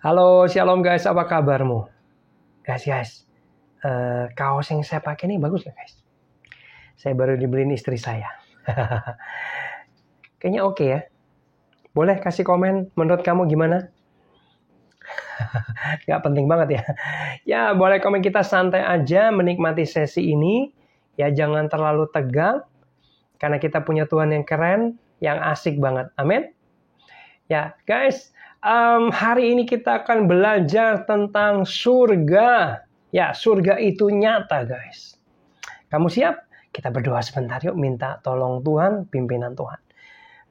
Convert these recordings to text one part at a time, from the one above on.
Halo, shalom guys, apa kabarmu? Guys, kaos yang saya pakai ini bagus gak guys? Saya baru dibeliin istri saya. Kayaknya oke ya. Boleh kasih komen, menurut kamu gimana? Gak penting banget ya. Ya, boleh komen, kita santai aja menikmati sesi ini. Ya, jangan terlalu tegang. Karena kita punya Tuhan yang keren, yang asik banget. Amin. Ya, guys. Hari ini kita akan belajar tentang surga. Ya, surga itu nyata, guys. Kamu siap? Kita berdoa sebentar yuk, minta tolong Tuhan, pimpinan Tuhan.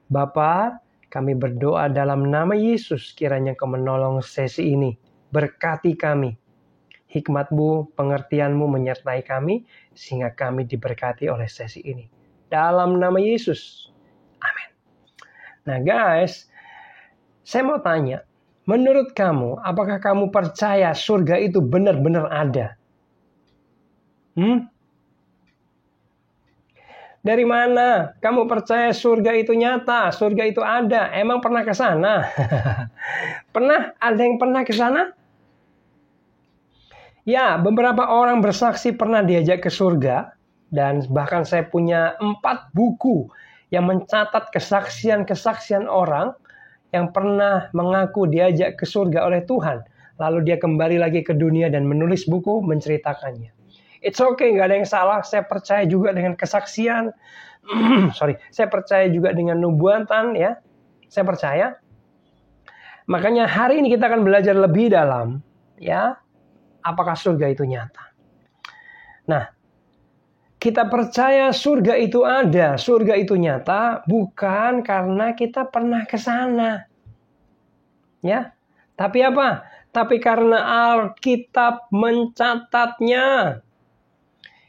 Bapa, kami berdoa dalam nama Yesus, kiranya Kau menolong sesi ini. Berkati kami. Hikmat-Mu, pengertian-Mu menyertai kami, sehingga kami diberkati oleh sesi ini. Dalam nama Yesus. Amin. Nah guys, saya mau tanya, menurut kamu, apakah kamu percaya surga itu benar-benar ada? Dari mana kamu percaya surga itu nyata, surga itu ada? Emang pernah ke sana? Pernah? Ada yang pernah ke sana? Ya, beberapa orang bersaksi pernah diajak ke surga, dan bahkan saya punya 4 buku yang mencatat kesaksian-kesaksian orang yang pernah mengaku diajak ke surga oleh Tuhan. Lalu dia kembali lagi ke dunia dan menulis buku menceritakannya. It's okay, nggak ada yang salah. Saya percaya juga dengan kesaksian. Saya percaya juga dengan nubuatan, ya. Saya percaya. Makanya hari ini kita akan belajar lebih dalam, ya, apakah surga itu nyata. Nah, kita percaya surga itu ada, surga itu nyata, bukan karena kita pernah ke sana. Ya. Tapi apa? Tapi karena Alkitab mencatatnya.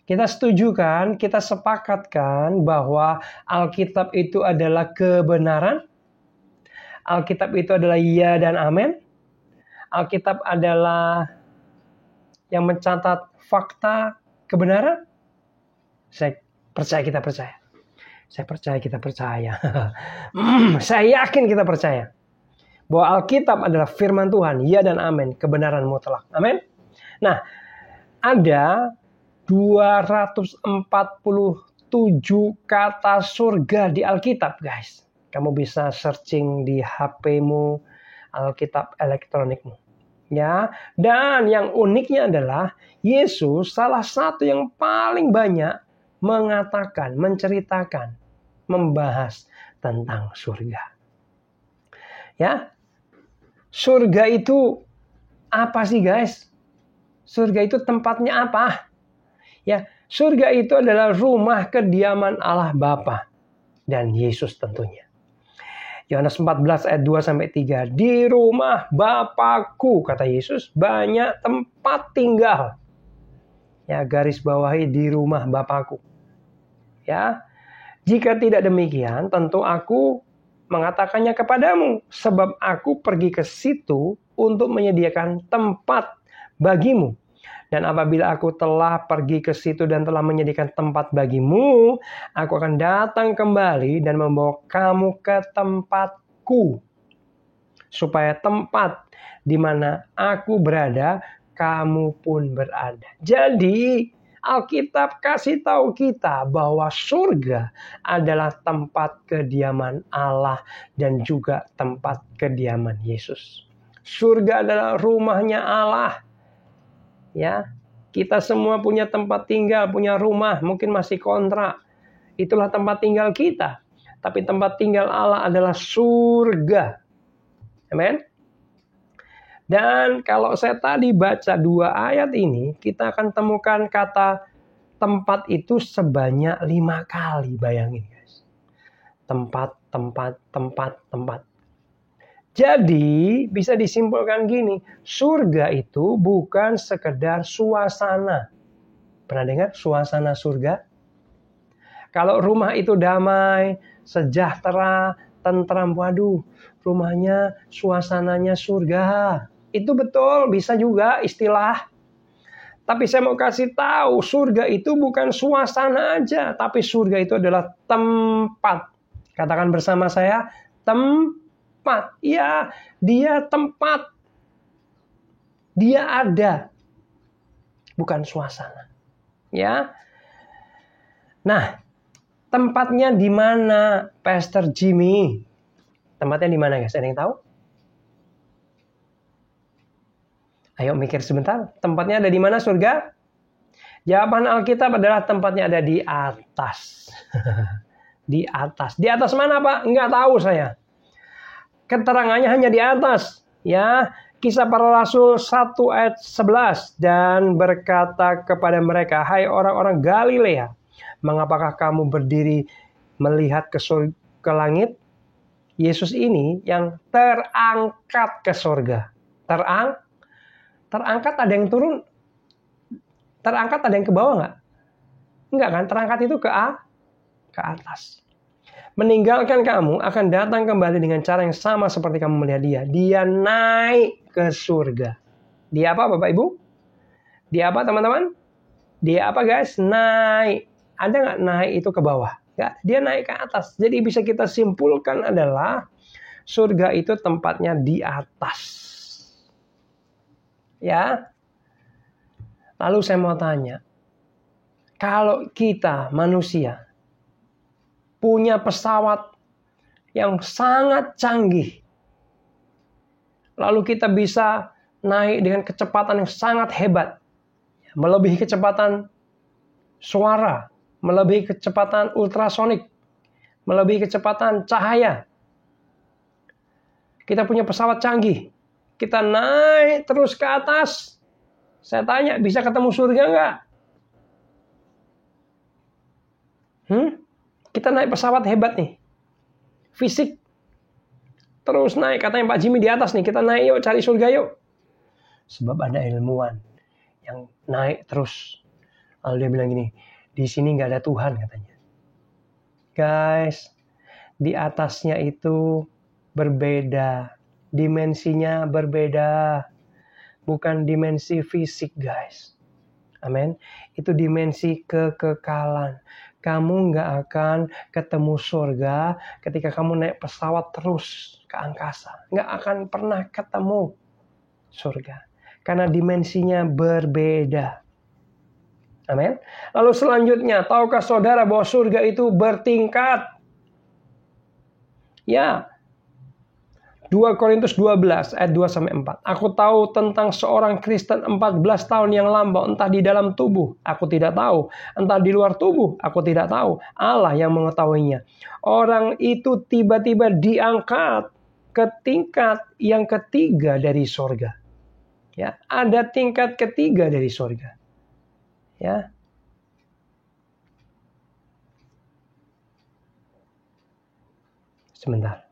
Kita setuju kan? Kita sepakatkan bahwa Alkitab itu adalah kebenaran. Alkitab itu adalah iya dan amin. Alkitab adalah yang mencatat fakta kebenaran. Saya percaya kita percaya. Saya percaya kita percaya. Saya yakin kita percaya. Bahwa Alkitab adalah firman Tuhan. Ya dan amin. Kebenaran mutlak. Amin. Nah, ada 247 kata surga di Alkitab, guys. Kamu bisa searching di HP-mu, Alkitab elektronikmu. Ya, dan yang uniknya adalah Yesus salah satu yang paling banyak mengatakan, menceritakan, membahas tentang surga. Ya, surga itu apa sih guys? Surga itu tempatnya apa? Ya, surga itu adalah rumah kediaman Allah Bapa dan Yesus tentunya. Yohanes 14 ayat 2-3. Di rumah Bapakku, kata Yesus, banyak tempat tinggal. Ya, garis bawahi di rumah Bapakku. Ya, jika tidak demikian, tentu aku mengatakannya kepadamu, sebab aku pergi ke situ untuk menyediakan tempat bagimu. Dan apabila aku telah pergi ke situ dan telah menyediakan tempat bagimu, aku akan datang kembali dan membawa kamu ke tempatku, supaya tempat di mana aku berada, kamu pun berada. Jadi Alkitab kasih tahu kita bahwa surga adalah tempat kediaman Allah dan juga tempat kediaman Yesus. Surga adalah rumahnya Allah. Ya, kita semua punya tempat tinggal, punya rumah, mungkin masih kontrak. Itulah tempat tinggal kita. Tapi tempat tinggal Allah adalah surga. Amin. Dan kalau saya tadi baca 2 ayat ini, kita akan temukan kata tempat itu sebanyak 5 kali. Bayangin guys. Tempat. Jadi bisa disimpulkan gini, surga itu bukan sekedar suasana. Pernah dengar suasana surga? Kalau rumah itu damai, sejahtera, tentram, waduh, rumahnya, suasananya surga. Itu betul, bisa juga istilah. Tapi saya mau kasih tahu, surga itu bukan suasana aja, tapi surga itu adalah tempat. Katakan bersama saya, tempat. Ya, dia tempat. Dia ada, bukan suasana. Ya. Nah, tempatnya di mana, Pastor Jimmy? Tempatnya di mana, guys? Ada yang tahu? Ayo mikir sebentar. Tempatnya ada di mana surga? Jawaban Alkitab adalah tempatnya ada di atas. Di atas. Di atas mana, Pak? Enggak tahu saya. Keterangannya hanya di atas. Ya, Kisah Para Rasul 1 ayat 11. Dan berkata kepada mereka, hai orang-orang Galilea, mengapakah kamu berdiri melihat ke langit? Yesus ini yang terangkat ke surga. Terangkat ada yang turun. Terangkat ada yang ke bawah nggak? Enggak kan? Terangkat itu ke atas. Meninggalkan kamu akan datang kembali dengan cara yang sama seperti kamu melihat dia. Dia naik ke surga. Dia apa Bapak Ibu? Dia apa teman-teman? Dia apa guys? Naik. Ada nggak naik itu ke bawah? Nggak. Dia naik ke atas. Jadi bisa kita simpulkan adalah surga itu tempatnya di atas. Ya. Lalu saya mau tanya. Kalau kita manusia punya pesawat yang sangat canggih. Lalu kita bisa naik dengan kecepatan yang sangat hebat. Melebihi kecepatan suara. Melebihi kecepatan ultrasonik. Melebihi kecepatan cahaya. Kita punya pesawat canggih. Kita naik terus ke atas. Saya tanya, bisa ketemu surga nggak? Kita naik pesawat hebat nih. Fisik. Terus naik. Katanya Pak Jimmy di atas nih. Kita naik yuk, cari surga yuk. Sebab ada ilmuwan yang naik terus. Lalu dia bilang gini, di sini nggak ada Tuhan katanya. Guys, di atasnya itu berbeda. Dimensinya berbeda. Bukan dimensi fisik guys. Amin. Itu dimensi kekekalan. Kamu nggak akan ketemu surga ketika kamu naik pesawat terus ke angkasa. Nggak akan pernah ketemu surga. Karena dimensinya berbeda. Amin. Lalu selanjutnya, tahukah saudara bahwa surga itu bertingkat? Ya. 2 Korintus 12 ayat 2-4. Aku tahu tentang seorang Kristen 14 tahun yang lampau, entah di dalam tubuh, aku tidak tahu. Entah di luar tubuh, aku tidak tahu. Allah yang mengetahuinya. Orang itu tiba-tiba diangkat ke tingkat yang ketiga dari surga. Ya, ada tingkat ketiga dari surga. Ya. Sebentar.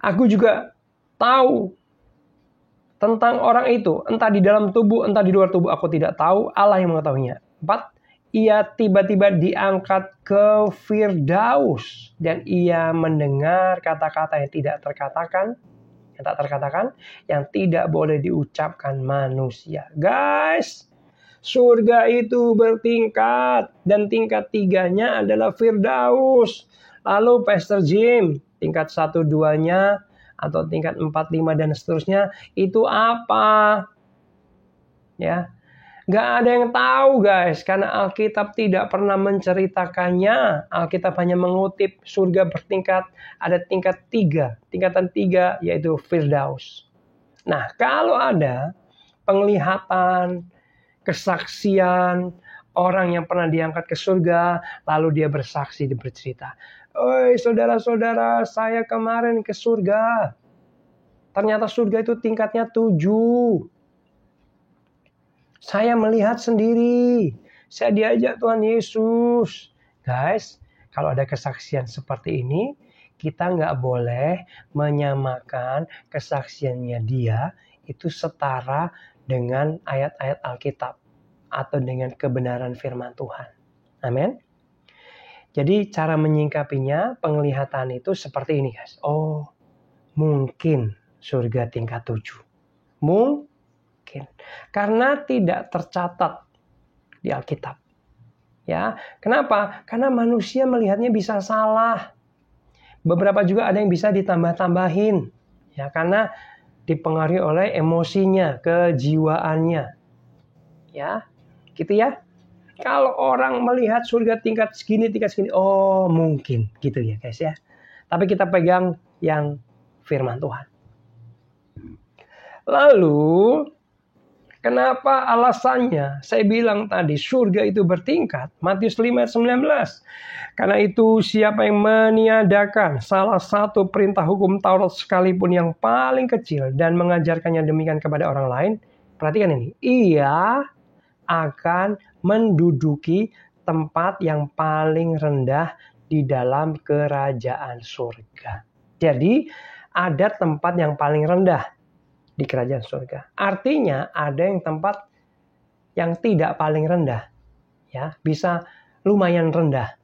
Aku juga tahu tentang orang itu, entah di dalam tubuh, entah di luar tubuh, aku tidak tahu, Allah yang mengetahuinya. 4. Ia tiba-tiba diangkat ke Firdaus dan ia mendengar kata-kata yang tak terkatakan, yang tidak boleh diucapkan manusia. Guys, surga itu bertingkat dan tingkat 3-nya adalah Firdaus. Lalu Pastor Jim, tingkat 1-2-nya atau tingkat 4-5 dan seterusnya itu apa? Ya. Gak ada yang tahu guys, karena Alkitab tidak pernah menceritakannya. Alkitab hanya mengutip surga bertingkat, ada tingkat 3. Tingkatan 3 yaitu Firdaus. Nah, kalau ada penglihatan, kesaksian, orang yang pernah diangkat ke surga, lalu dia bersaksi, dia bercerita. Oi saudara-saudara, saya kemarin ke surga. Ternyata surga itu tingkatnya 7. Saya melihat sendiri. Saya diajak Tuhan Yesus. Guys, kalau ada kesaksian seperti ini, kita nggak boleh menyamakan kesaksiannya dia itu setara dengan ayat-ayat Alkitab atau dengan kebenaran firman Tuhan. Amin. Jadi cara menyingkapinya, penglihatan itu seperti ini guys. Oh, mungkin surga tingkat 7. Mungkin. Karena tidak tercatat di Alkitab. Ya, kenapa? Karena manusia melihatnya bisa salah. Beberapa juga ada yang bisa ditambah-tambahin. Ya, karena dipengaruhi oleh emosinya, kejiwaannya. Ya, gitu ya. Kalau orang melihat surga tingkat segini, oh mungkin gitu ya guys ya. Tapi kita pegang yang firman Tuhan. Lalu, kenapa alasannya? Saya bilang tadi surga itu bertingkat. Matius 5:19. Karena itu siapa yang meniadakan salah satu perintah hukum Taurat sekalipun yang paling kecil dan mengajarkannya demikian kepada orang lain. Perhatikan ini. Ia akan menduduki tempat yang paling rendah di dalam kerajaan surga. Jadi ada tempat yang paling rendah di kerajaan surga. Artinya ada yang tempat yang tidak paling rendah. Ya, bisa lumayan rendah.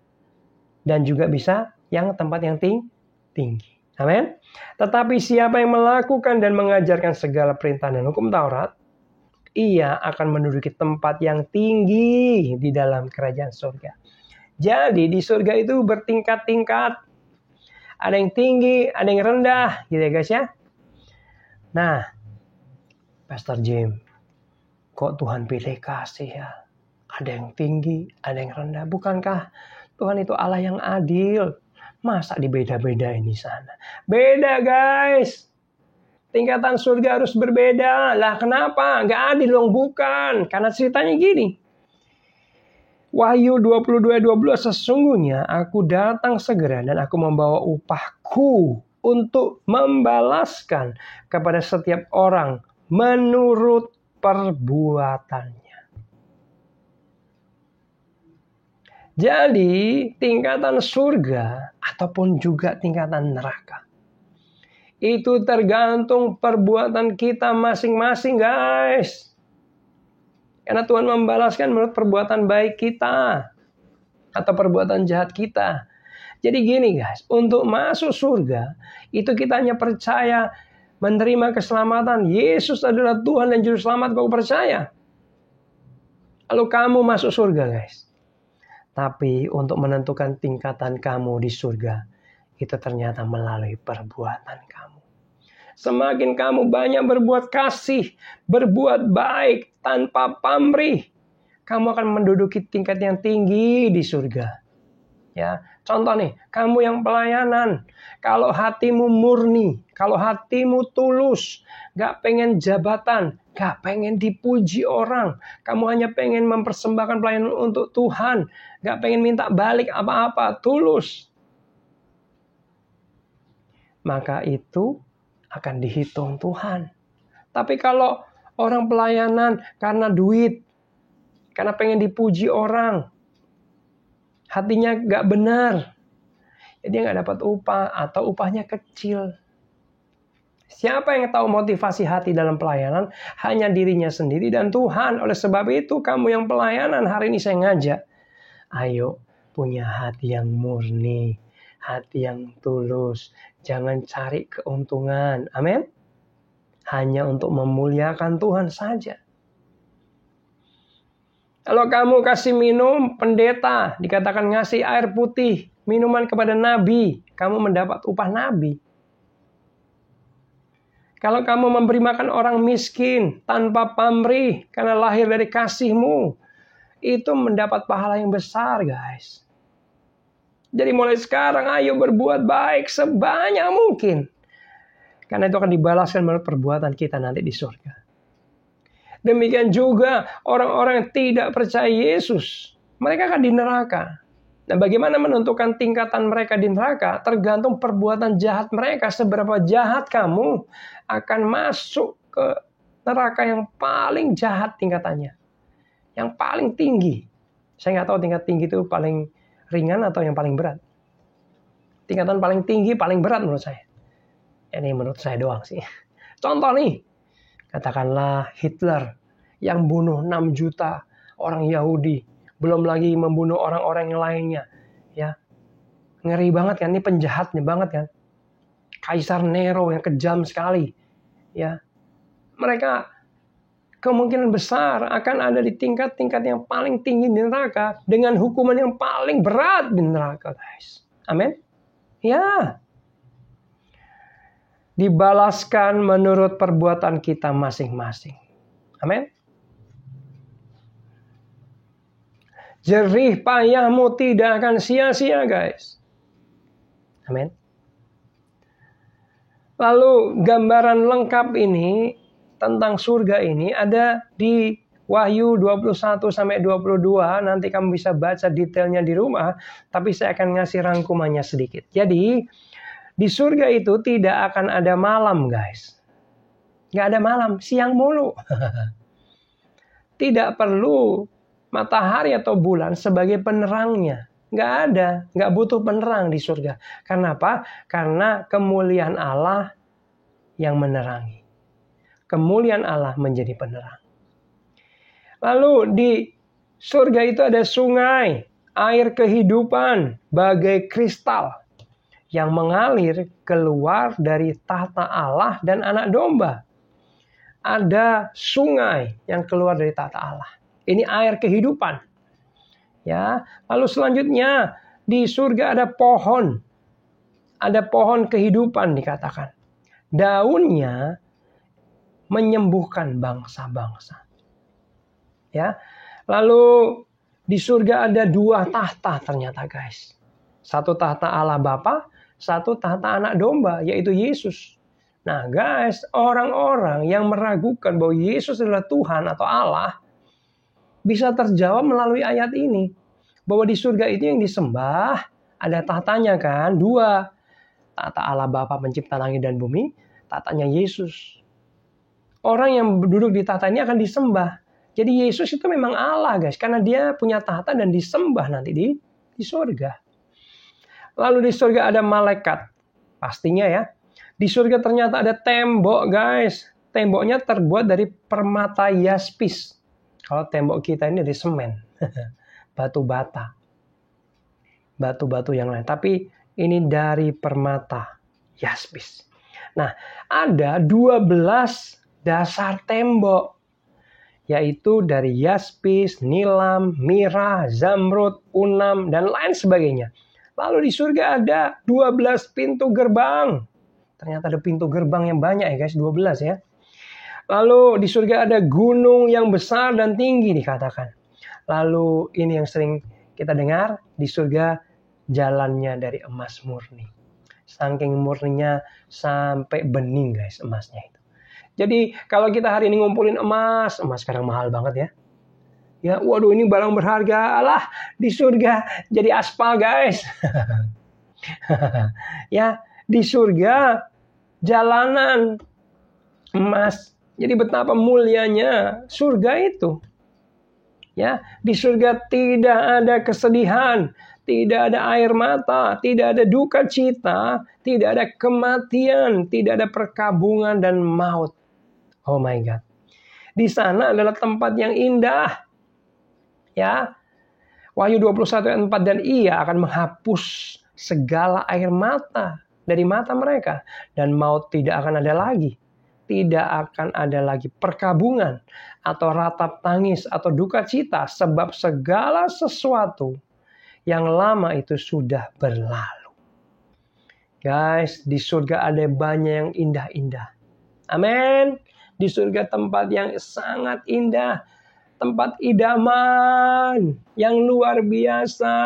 Dan juga bisa yang tempat yang tinggi. Amin. Tetapi siapa yang melakukan dan mengajarkan segala perintah dan hukum Taurat, ia akan menduduki tempat yang tinggi di dalam kerajaan surga. Jadi di surga itu bertingkat-tingkat. Ada yang tinggi, ada yang rendah, gitu ya guys ya. Nah, Pastor Jim, kok Tuhan pilih kasih ya? Ada yang tinggi, ada yang rendah. Bukankah Tuhan itu Allah yang adil? Masa dibeda-bedain di sana? Beda guys. Tingkatan surga harus berbeda. Lah kenapa? Nggak adil dong, bukan. Karena ceritanya gini. Wahyu 22:12, sesungguhnya aku datang segera dan aku membawa upahku untuk membalaskan kepada setiap orang menurut perbuatannya. Jadi tingkatan surga ataupun juga tingkatan neraka itu tergantung perbuatan kita masing-masing guys. Karena Tuhan membalaskan menurut perbuatan baik kita atau perbuatan jahat kita. Jadi gini guys, untuk masuk surga itu kita hanya percaya menerima keselamatan. Yesus adalah Tuhan dan Juru Selamat, kau percaya. Lalu kamu masuk surga guys. Tapi untuk menentukan tingkatan kamu di surga, itu ternyata melalui perbuatan kamu. Semakin kamu banyak berbuat kasih, berbuat baik tanpa pamrih, kamu akan menduduki tingkat yang tinggi di surga. Ya, contoh nih, kamu yang pelayanan, kalau hatimu murni, kalau hatimu tulus, gak pengen jabatan, gak pengen dipuji orang, kamu hanya pengen mempersembahkan pelayanan untuk Tuhan, gak pengen minta balik apa-apa, tulus, maka itu akan dihitung Tuhan. Tapi kalau orang pelayanan karena duit, karena pengen dipuji orang, hatinya gak benar, dia gak dapat upah atau upahnya kecil. Siapa yang tahu motivasi hati dalam pelayanan? Hanya dirinya sendiri dan Tuhan. Oleh sebab itu kamu yang pelayanan hari ini saya ngajak, ayo punya hati yang murni, hati yang tulus. Jangan cari keuntungan. Amin. Hanya untuk memuliakan Tuhan saja. Kalau kamu kasih minum pendeta, dikatakan ngasih air putih, minuman kepada nabi, kamu mendapat upah nabi. Kalau kamu memberi makan orang miskin tanpa pamrih karena lahir dari kasihmu, itu mendapat pahala yang besar guys. Jadi mulai sekarang ayo berbuat baik sebanyak mungkin. Karena itu akan dibalaskan menurut perbuatan kita nanti di surga. Demikian juga orang-orang yang tidak percaya Yesus, mereka akan di neraka. Nah, bagaimana menentukan tingkatan mereka di neraka? Tergantung perbuatan jahat mereka. Seberapa jahat kamu akan masuk ke neraka yang paling jahat tingkatannya. Yang paling tinggi. Saya nggak tahu tingkat tinggi itu paling ringan atau yang paling berat. Tingkatan paling tinggi, paling berat menurut saya. Ini menurut saya doang sih. Contoh nih. Katakanlah Hitler yang bunuh 6 juta orang Yahudi. Belum lagi membunuh orang-orang yang lainnya. Ya, ngeri banget kan, ini penjahatnya banget kan. Kaisar Nero yang kejam sekali. Ya, mereka kemungkinan besar akan ada di tingkat-tingkat yang paling tinggi di neraka. Dengan hukuman yang paling berat di neraka guys. Amin. Ya, dibalaskan menurut perbuatan kita masing-masing. Amin. Jerih payahmu tidak akan sia-sia, guys. Amin. Lalu gambaran lengkap ini tentang surga ini ada di Wahyu 21 sampai 22. Nanti kamu bisa baca detailnya di rumah, tapi saya akan ngasih rangkumannya sedikit. Jadi, di surga itu tidak akan ada malam, guys. Nggak ada malam, siang mulu. Tidak perlu matahari atau bulan sebagai penerangnya. Nggak ada, nggak butuh penerang di surga. Karena apa? Karena kemuliaan Allah yang menerangi. Kemuliaan Allah menjadi penerang. Lalu di surga itu ada sungai, air kehidupan, bagai kristal yang mengalir keluar dari tahta Allah dan anak domba. Ada sungai yang keluar dari tahta Allah. Ini air kehidupan. Ya, lalu selanjutnya di surga ada pohon. Ada pohon kehidupan dikatakan. Daunnya menyembuhkan bangsa-bangsa. Ya. Lalu di surga ada 2 tahta ternyata, guys. Satu tahta Allah Bapa, satu tahta anak domba, yaitu Yesus. Nah, guys, orang-orang yang meragukan bahwa Yesus adalah Tuhan atau Allah bisa terjawab melalui ayat ini. Bahwa di surga itu yang disembah ada tahtanya kan, 2. Tahta Allah Bapa pencipta langit dan bumi, tahtanya Yesus. Orang yang duduk di tahta ini akan disembah. Jadi Yesus itu memang Allah, guys, karena dia punya tahta dan disembah nanti di surga. Lalu di surga ada malaikat. Pastinya ya. Di surga ternyata ada tembok, guys. Temboknya terbuat dari permata yaspis. Kalau tembok kita ini dari semen. Batu bata. Batu-batu yang lain. Tapi ini dari permata yaspis. Nah, ada 12 dasar tembok. Yaitu dari yaspis, nilam, mirah, zamrud, unam, dan lain sebagainya. Lalu di surga ada 12 pintu gerbang. Ternyata ada pintu gerbang yang banyak ya guys, 12 ya. Lalu di surga ada gunung yang besar dan tinggi dikatakan. Lalu ini yang sering kita dengar, di surga jalannya dari emas murni. Saking murninya sampai bening guys emasnya itu. Jadi kalau kita hari ini ngumpulin emas sekarang mahal banget ya. Ya, waduh ini barang berharga. Alah, di surga jadi aspal guys. Ya, di surga jalanan emas. Jadi betapa mulianya surga itu. Ya, di surga tidak ada kesedihan, tidak ada air mata, tidak ada duka cita, tidak ada kematian, tidak ada perkabungan dan maut. Oh my God. Di sana adalah tempat yang indah. Ya. Wahyu 21 ayat 4, dan ia akan menghapus segala air mata dari mata mereka, dan maut tidak akan ada lagi. Tidak akan ada lagi perkabungan atau ratap tangis atau duka cita, sebab segala sesuatu yang lama itu sudah berlalu. Guys, di surga ada banyak yang indah-indah. Amin. Di surga tempat yang sangat indah. Tempat idaman yang luar biasa.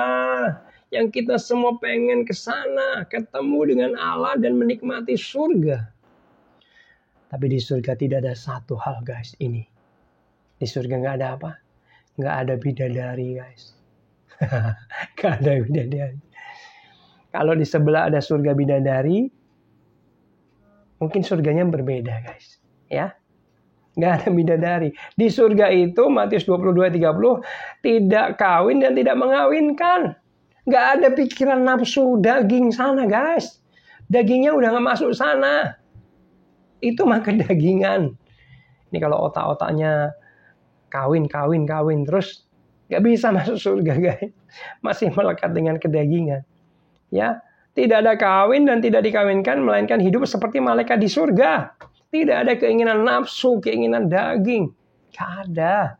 Yang kita semua pengen ke sana, ketemu dengan Allah dan menikmati surga. Tapi di surga tidak ada satu hal guys ini. Di surga nggak ada apa? Nggak ada bidadari guys. Nggak ada bidadari. Kalau di sebelah ada surga bidadari, mungkin surganya berbeda guys. Ya. Nggak ada bidadari. Di surga itu Matius 22:30 tidak kawin dan tidak mengawinkan. Nggak ada pikiran nafsu daging sana guys. Dagingnya udah nggak masuk sana. Itu mah kedagingan. Ini kalau otak-otaknya kawin terus nggak bisa masuk surga guys. Masih melekat dengan kedagingan. Ya, tidak ada kawin dan tidak dikawinkan, melainkan hidup seperti malaikat di surga. Tidak ada keinginan nafsu, keinginan daging. Gak ada.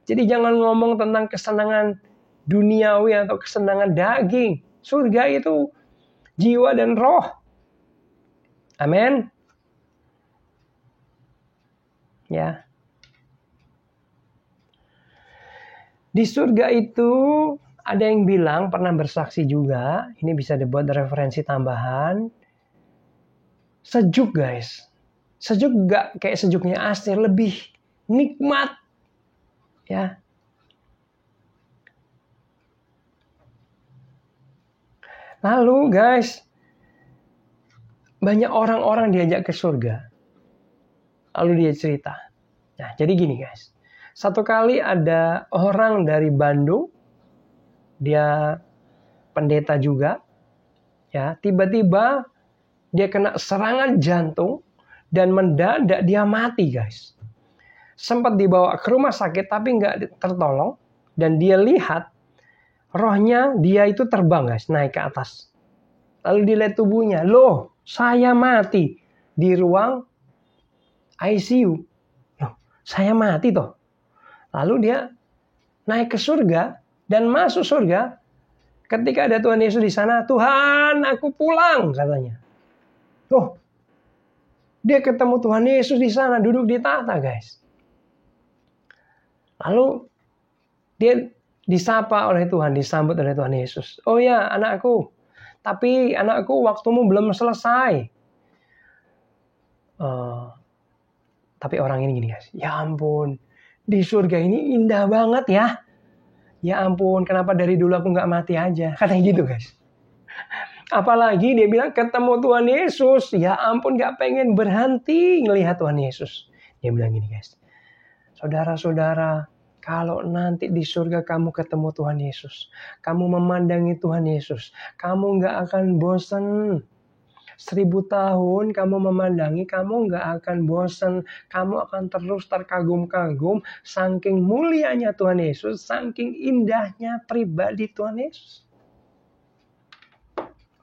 Jadi jangan ngomong tentang kesenangan duniawi atau kesenangan daging. Surga itu jiwa dan roh. Amin. Ya. Di surga itu ada yang bilang, pernah bersaksi juga, ini bisa dibuat referensi tambahan. Sejuk guys. Sejuk gak kayak sejuknya asli, lebih nikmat. Ya. Lalu guys, banyak orang-orang diajak ke surga. Lalu dia cerita. Nah, jadi gini guys. Satu kali ada orang dari Bandung, dia pendeta juga, ya, tiba-tiba dia kena serangan jantung dan mendadak dia mati guys. Sempat dibawa ke rumah sakit tapi nggak tertolong, dan dia lihat rohnya dia itu terbang guys, naik ke atas. Lalu dilihat tubuhnya, loh saya mati di ruang ICU. Loh saya mati toh. Lalu dia naik ke surga dan masuk surga. Ketika ada Tuhan Yesus di sana, Tuhan aku pulang katanya. Loh, dia ketemu Tuhan Yesus di sana, duduk di tahta guys. Lalu dia disapa oleh Tuhan, disambut oleh Tuhan Yesus. Oh ya anakku, tapi anakku waktumu belum selesai. Tapi orang ini gini guys, ya ampun, di surga ini indah banget ya. Ya ampun, kenapa dari dulu aku nggak mati aja? Katanya gitu guys. Apalagi dia bilang ketemu Tuhan Yesus. Ya ampun, gak pengen berhenti ngelihat Tuhan Yesus. Dia bilang gini guys. Saudara-saudara, kalau nanti di surga kamu ketemu Tuhan Yesus, kamu memandangi Tuhan Yesus, kamu gak akan bosan. 1000 tahun kamu memandangi, kamu gak akan bosan. Kamu akan terus terkagum-kagum. Saking mulianya Tuhan Yesus, saking indahnya pribadi Tuhan Yesus.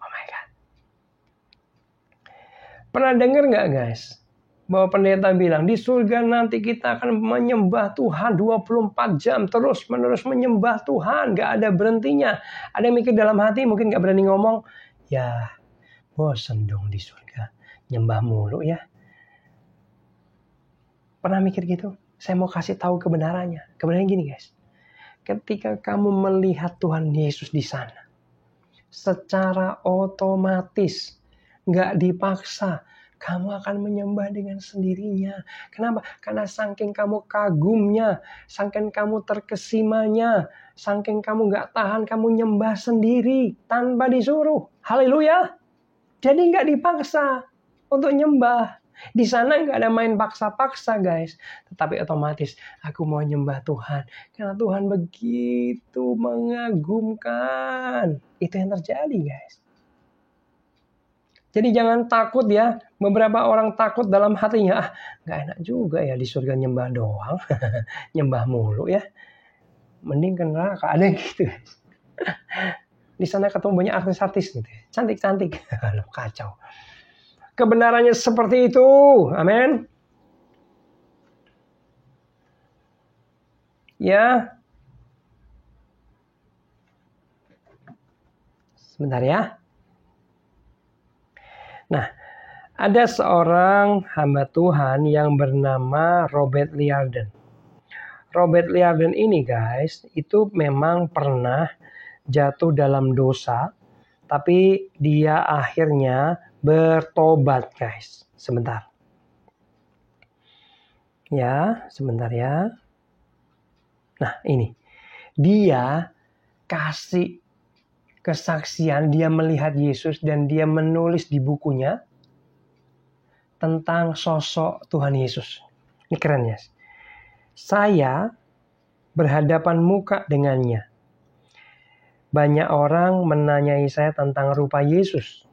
Oh my God. Pernah dengar gak guys? Bahwa pendeta bilang, di surga nanti kita akan menyembah Tuhan 24 jam. Terus menerus menyembah Tuhan. Gak ada berhentinya. Ada yang mikir dalam hati, mungkin gak berani ngomong. Ya, bosan dong di surga. Nyembah mulu ya. Pernah mikir gitu? Saya mau kasih tahu kebenarannya. Kebenarannya gini guys. Ketika kamu melihat Tuhan Yesus di sana, secara otomatis, gak dipaksa, kamu akan menyembah dengan sendirinya. Kenapa? Karena saking kamu kagumnya, saking kamu terkesimanya, saking kamu gak tahan, kamu nyembah sendiri tanpa disuruh. Haleluya. Jadi nggak dipaksa untuk nyembah. Di sana nggak ada main paksa-paksa guys. Tetapi otomatis aku mau nyembah Tuhan. Karena Tuhan begitu mengagumkan. Itu yang terjadi guys. Jadi jangan takut ya. Beberapa orang takut dalam hatinya. Nggak enak juga ya di surga nyembah doang. Nyembah mulu ya. Mending ke neraka. Ada yang gitu guys. Di sana ketemu banyak artis-artis gitu. Cantik-cantik. Kacau. Kebenarannya seperti itu. Amin. Ya. Sebentar ya. Nah, ada seorang hamba Tuhan yang bernama Robert Liardon. Robert Liardon ini guys, itu memang pernah jatuh dalam dosa, tapi dia akhirnya bertobat guys. Sebentar. Ya, sebentar ya. Nah ini, dia kasih kesaksian, dia melihat Yesus dan dia menulis di bukunya tentang sosok Tuhan Yesus. Ini keren ya. Saya berhadapan muka dengannya. Banyak orang menanyai saya tentang rupa Yesus.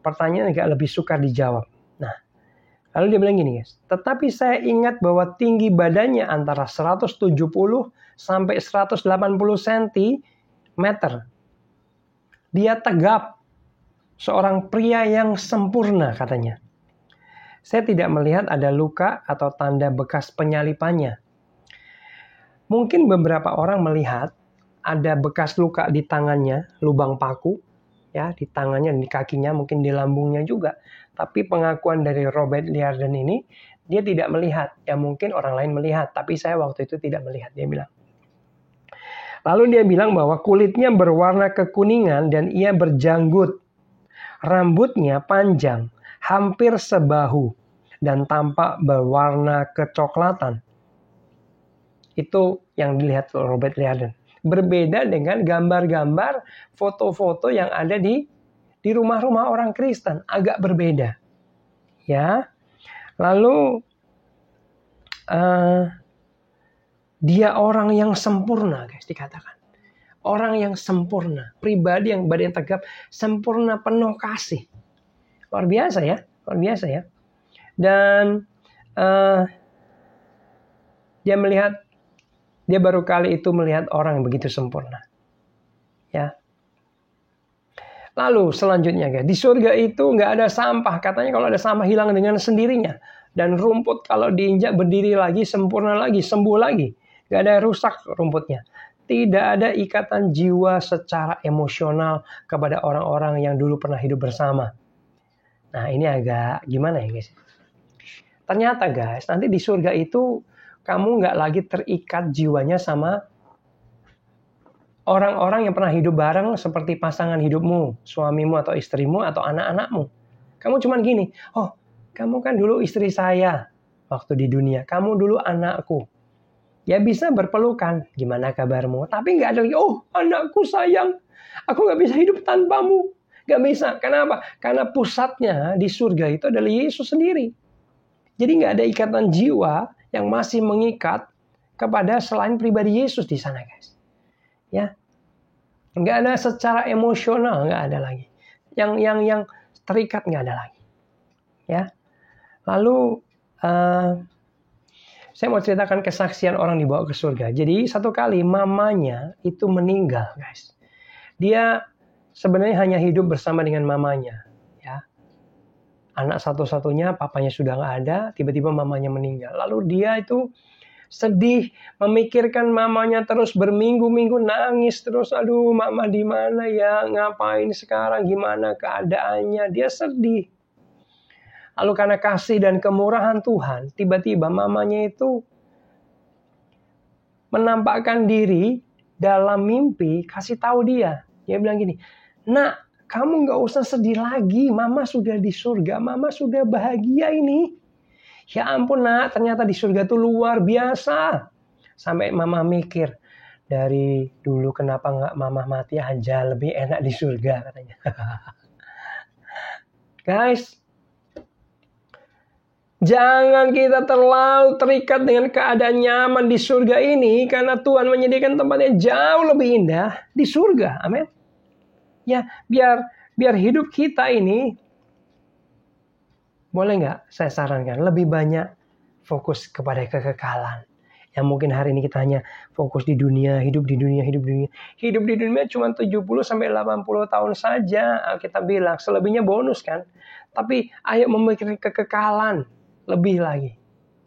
Pertanyaan agak lebih sukar dijawab. Nah, lalu dia bilang gini guys. Tetapi saya ingat bahwa tinggi badannya antara 170 sampai 180 cm. Dia tegap. Seorang pria yang sempurna katanya. Saya tidak melihat ada luka atau tanda bekas penyalipannya. Mungkin beberapa orang melihat ada bekas luka di tangannya, lubang paku, ya, di tangannya, di kakinya, mungkin di lambungnya juga. Tapi pengakuan dari Robert Liardon ini, dia tidak melihat. Ya mungkin orang lain melihat, tapi saya waktu itu tidak melihat, dia bilang. Lalu dia bilang bahwa kulitnya berwarna kekuningan dan ia berjanggut. Rambutnya panjang, hampir sebahu, dan tampak berwarna kecoklatan. Itu yang dilihat Robert Liardon. Berbeda dengan gambar-gambar, foto-foto yang ada di rumah-rumah orang Kristen. Agak berbeda. Ya. Lalu dia orang yang sempurna, guys, dikatakan. Orang yang sempurna, pribadi yang badan tegap, sempurna, penuh kasih. Luar biasa ya, luar biasa ya. Dan dia baru kali itu melihat orang yang begitu sempurna. Ya. Lalu selanjutnya, guys, di surga itu nggak ada sampah. Katanya kalau ada sampah hilang dengan sendirinya. Dan rumput kalau diinjak berdiri lagi, sempurna lagi, sembuh lagi. Gak ada rusak rumputnya. Tidak ada ikatan jiwa secara emosional kepada orang-orang yang dulu pernah hidup bersama. Nah ini agak gimana ya guys. Ternyata guys, nanti di surga itu kamu gak lagi terikat jiwanya sama orang-orang yang pernah hidup bareng seperti pasangan hidupmu, suamimu atau istrimu atau anak-anakmu. Kamu cuman gini, oh kamu kan dulu istri saya waktu di dunia, kamu dulu anakku. Ya bisa berpelukan, gimana kabarmu? Tapi nggak ada lagi, oh anakku sayang, aku nggak bisa hidup tanpamu. Nggak bisa, kenapa? Karena pusatnya di surga itu adalah Yesus sendiri. Jadi nggak ada ikatan jiwa yang masih mengikat kepada selain pribadi Yesus di sana guys. Ya, nggak ada secara emosional, nggak ada lagi. Yang terikat nggak ada lagi. Ya, lalu saya mau ceritakan kesaksian orang dibawa ke surga. Jadi satu kali mamanya itu meninggal, guys. Dia sebenarnya hanya hidup bersama dengan mamanya, ya. Anak satu-satunya, papanya sudah nggak ada, tiba-tiba mamanya meninggal. Lalu dia itu sedih, memikirkan mamanya terus berminggu-minggu, nangis terus. Aduh, mama di mana ya? Ngapain sekarang? Gimana keadaannya? Dia sedih. Lalu karena kasih dan kemurahan Tuhan, tiba-tiba mamanya itu menampakkan diri dalam mimpi, kasih tahu dia. Dia bilang gini, nak, kamu gak usah sedih lagi, mama sudah di surga, mama sudah bahagia ini. Ya ampun nak, ternyata di surga itu luar biasa. Sampai mama mikir, dari dulu kenapa gak mama mati aja, lebih enak di surga katanya. Guys, jangan kita terlalu terikat dengan keadaan nyaman di surga ini, karena Tuhan menyediakan tempatnya jauh lebih indah di surga. Amin. Ya, biar hidup kita ini, boleh nggak saya sarankan lebih banyak fokus kepada kekekalan. Yang mungkin hari ini kita hanya fokus di dunia, hidup di dunia. Hidup di dunia cuma 70-80 tahun saja. Kita bilang selebihnya bonus kan. Tapi ayo memikirkan kekekalan lebih lagi.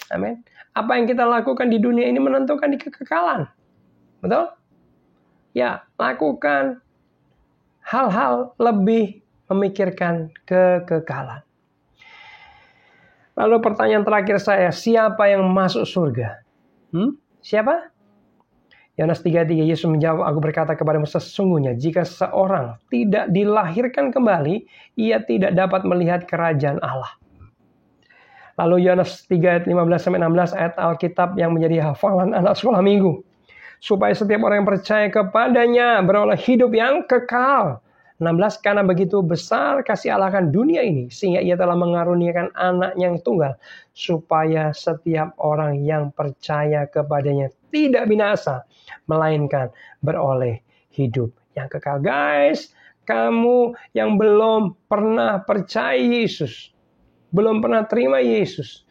Amin. Apa yang kita lakukan di dunia ini menentukan di kekekalan. Betul? Ya, lakukan hal-hal lebih memikirkan kekekalan. Lalu pertanyaan terakhir saya, siapa yang masuk surga? Siapa? Yohanes 3:3, Yesus menjawab, aku berkata kepadamu sesungguhnya jika seorang tidak dilahirkan kembali, ia tidak dapat melihat kerajaan Allah. Lalu Yohanes 3:15-16 ayat Alkitab yang menjadi hafalan anak sekolah minggu. Supaya setiap orang yang percaya kepadanya beroleh hidup yang kekal. 16, karena begitu besar kasih Allah akan dunia ini, sehingga ia telah mengaruniakan anaknya yang tunggal, supaya setiap orang yang percaya kepadanya tidak binasa, melainkan beroleh hidup yang kekal. Guys, kamu yang belum pernah percaya Yesus, belum pernah terima Yesus,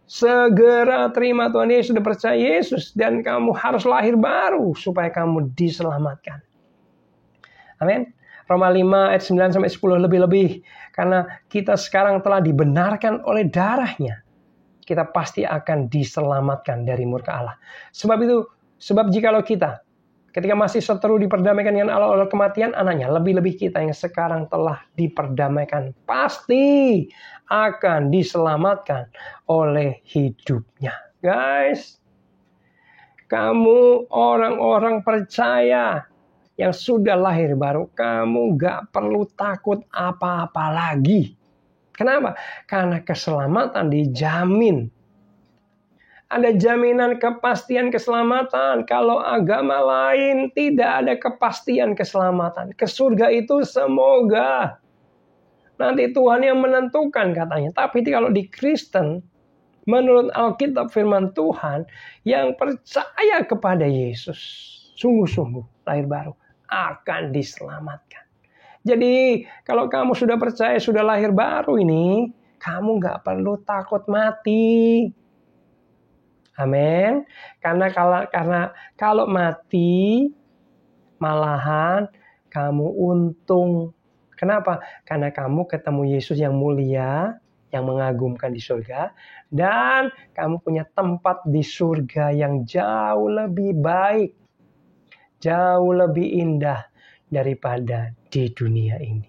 segera terima Tuhan Yesus, sudah percaya Yesus, dan kamu harus lahir baru supaya kamu diselamatkan. Amin. Roma 5 ayat 9-10 lebih-lebih. Karena kita sekarang telah dibenarkan oleh darahnya, kita pasti akan diselamatkan dari murka Allah. Sebab jikalau kita Ketika masih seteru diperdamaikan dengan Allah oleh kematian anaknya, lebih-lebih kita yang sekarang telah diperdamaikan pasti akan diselamatkan oleh hidupnya. Guys, kamu orang-orang percaya yang sudah lahir baru, kamu gak perlu takut apa-apa lagi. Kenapa? Karena keselamatan dijamin. Ada jaminan kepastian keselamatan. Kalau agama lain tidak ada kepastian keselamatan. Ke surga itu semoga. Nanti Tuhan yang menentukan katanya. Tapi kalau di Kristen, menurut Alkitab firman Tuhan, yang percaya kepada Yesus, sungguh-sungguh lahir baru, akan diselamatkan. Jadi kalau kamu sudah percaya, sudah lahir baru ini, kamu gak perlu takut mati. Amin. Karena kalau mati, malahan kamu untung. Kenapa? Karena kamu ketemu Yesus yang mulia, yang mengagumkan di surga, dan kamu punya tempat di surga yang jauh lebih baik, jauh lebih indah daripada di dunia ini.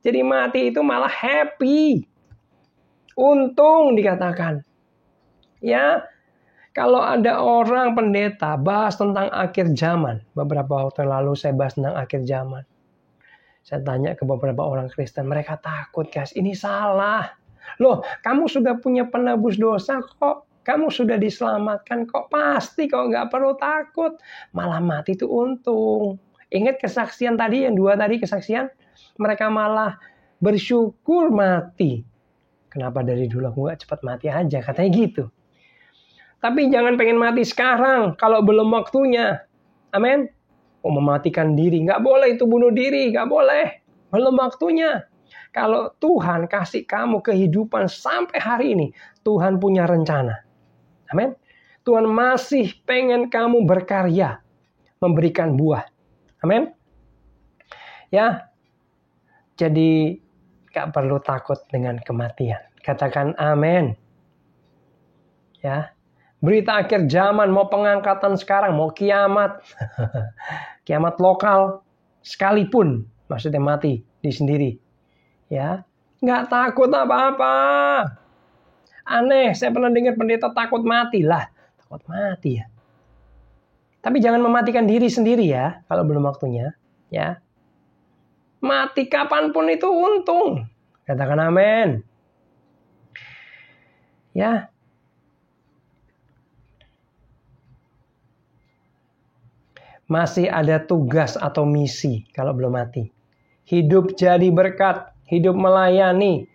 Jadi mati itu malah happy, untung dikatakan. Ya. Kalau ada orang pendeta bahas tentang akhir zaman, beberapa waktu lalu saya bahas tentang akhir zaman. Saya tanya ke beberapa orang Kristen, mereka takut guys, ini salah. Loh, kamu sudah punya penebus dosa kok, kamu sudah diselamatkan kok, pasti kok nggak perlu takut. Malah mati itu untung. Ingat kesaksian tadi, yang 2 tadi kesaksian, mereka malah bersyukur mati. Kenapa dari dulu aku nggak cepat mati aja, katanya gitu. Tapi jangan pengen mati sekarang kalau belum waktunya. Amin. Mematikan diri. Nggak boleh itu bunuh diri. Nggak boleh. Belum waktunya. Kalau Tuhan kasih kamu kehidupan sampai hari ini, Tuhan punya rencana. Amin. Tuhan masih pengen kamu berkarya. Memberikan buah. Amin. Ya. Jadi nggak perlu takut dengan kematian. Katakan amin. Ya. Berita akhir zaman, mau pengangkatan sekarang, mau kiamat. Kiamat lokal sekalipun, maksudnya mati di sendiri. Ya, nggak takut apa-apa. Aneh, saya pernah dengar pendeta takut mati. Lah, takut mati ya. Tapi jangan mematikan diri sendiri ya, kalau belum waktunya. Ya, mati kapanpun itu untung. Katakan amin. Ya. Masih ada tugas atau misi kalau belum mati. Hidup jadi berkat, hidup melayani.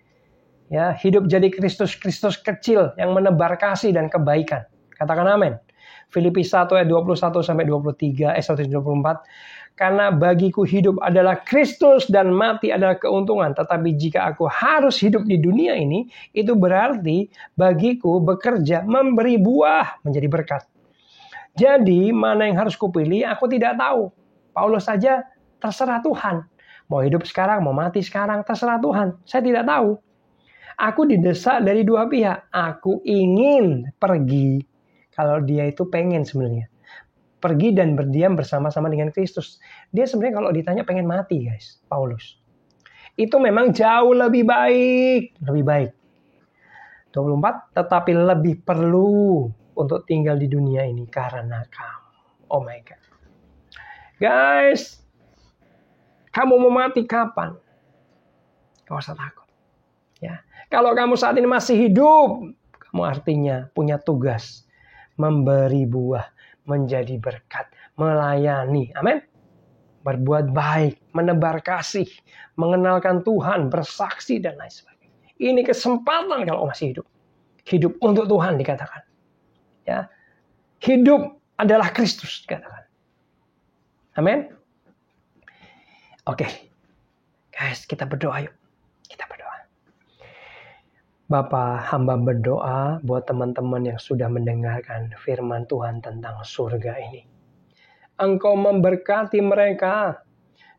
Ya, hidup jadi Kristus kecil yang menebar kasih dan kebaikan. Katakan amin. Filipi 1 ayat 21 sampai 23, 124. Karena bagiku hidup adalah Kristus dan mati adalah keuntungan. Tetapi jika aku harus hidup di dunia ini, itu berarti bagiku bekerja memberi buah menjadi berkat. Jadi mana yang harus kupilih aku tidak tahu. Paulus saja terserah Tuhan. Mau hidup sekarang, mau mati sekarang, terserah Tuhan. Saya tidak tahu. Aku didesak dari 2 pihak. Aku ingin pergi. Kalau dia itu pengen sebenarnya. Pergi dan berdiam bersama-sama dengan Kristus. Dia sebenarnya kalau ditanya pengen mati guys. Paulus. Itu memang jauh lebih baik. Lebih baik. 24. Tetapi lebih perlu untuk tinggal di dunia ini karena kamu. Oh my God. Guys, kamu mau mati kapan? Gak usah takut. Ya. Kalau kamu saat ini masih hidup, kamu artinya punya tugas. Memberi buah, menjadi berkat, melayani. Amin. Berbuat baik, menebar kasih, mengenalkan Tuhan, bersaksi, dan lain sebagainya. Ini kesempatan kalau masih hidup. Hidup untuk Tuhan dikatakan. Ya, hidup adalah Kristus dikatakan. Amin. Oke. Guys, kita berdoa yuk. Kita berdoa. Bapa, hamba berdoa buat teman-teman yang sudah mendengarkan firman Tuhan tentang surga ini. Engkau memberkati mereka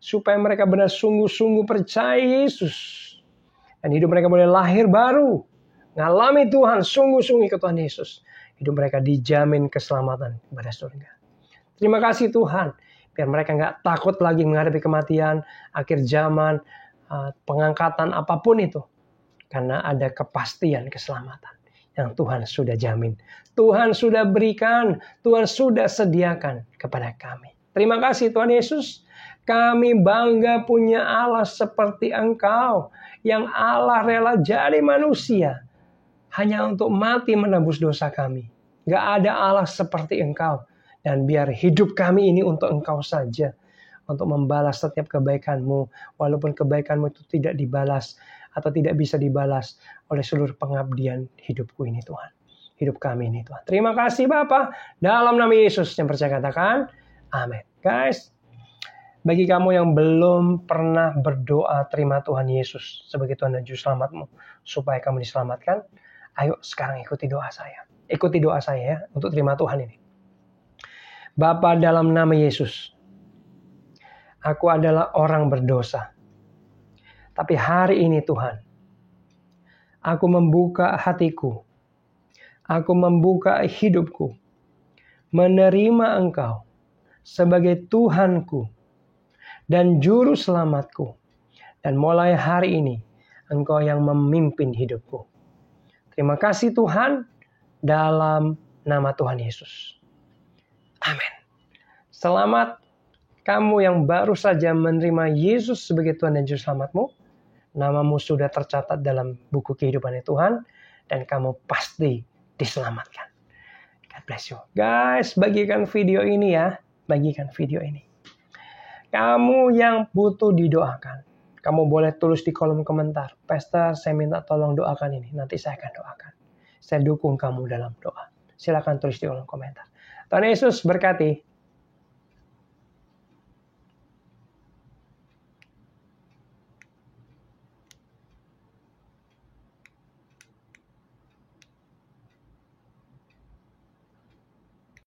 supaya mereka benar sungguh-sungguh percaya Yesus. Dan hidup mereka boleh lahir baru. Ngalami Tuhan, sungguh-sungguh ikut Tuhan Yesus. Hidup mereka dijamin keselamatan kepada surga. Terima kasih Tuhan. Biar mereka nggak takut lagi menghadapi kematian, akhir zaman, pengangkatan apapun itu. Karena ada kepastian keselamatan yang Tuhan sudah jamin. Tuhan sudah berikan, Tuhan sudah sediakan kepada kami. Terima kasih Tuhan Yesus. Kami bangga punya Allah seperti Engkau. Yang Allah rela jadi manusia. Hanya untuk mati menebus dosa kami. Gak ada Allah seperti Engkau. Dan biar hidup kami ini untuk Engkau saja. Untuk membalas setiap kebaikan-Mu. Walaupun kebaikan-Mu itu tidak dibalas. Atau tidak bisa dibalas oleh seluruh pengabdian hidupku ini Tuhan. Hidup kami ini Tuhan. Terima kasih Bapa. Dalam nama Yesus yang percaya katakan. Amin. Guys. Bagi kamu yang belum pernah berdoa terima Tuhan Yesus sebagai Tuhan dan Juru Selamatmu. Supaya kamu diselamatkan. Ayo sekarang ikuti doa saya. Ikuti doa saya ya untuk terima Tuhan ini. Bapa dalam nama Yesus. Aku adalah orang berdosa. Tapi hari ini Tuhan. Aku membuka hatiku. Aku membuka hidupku. Menerima Engkau sebagai Tuhanku. Dan Juru Selamatku. Dan mulai hari ini, Engkau yang memimpin hidupku. Terima kasih Tuhan, dalam nama Tuhan Yesus. Amin. Selamat kamu yang baru saja menerima Yesus sebagai Tuhan dan Juru Selamatmu. Namamu sudah tercatat dalam buku kehidupan Tuhan. Dan kamu pasti diselamatkan. God bless you. Guys, bagikan video ini ya. Bagikan video ini. Kamu yang butuh didoakan, kamu boleh tulis di kolom komentar. Pastor, saya minta tolong doakan ini. Nanti saya akan doakan. Saya dukung kamu dalam doa. Silakan tulis di kolom komentar. Tuhan Yesus berkati.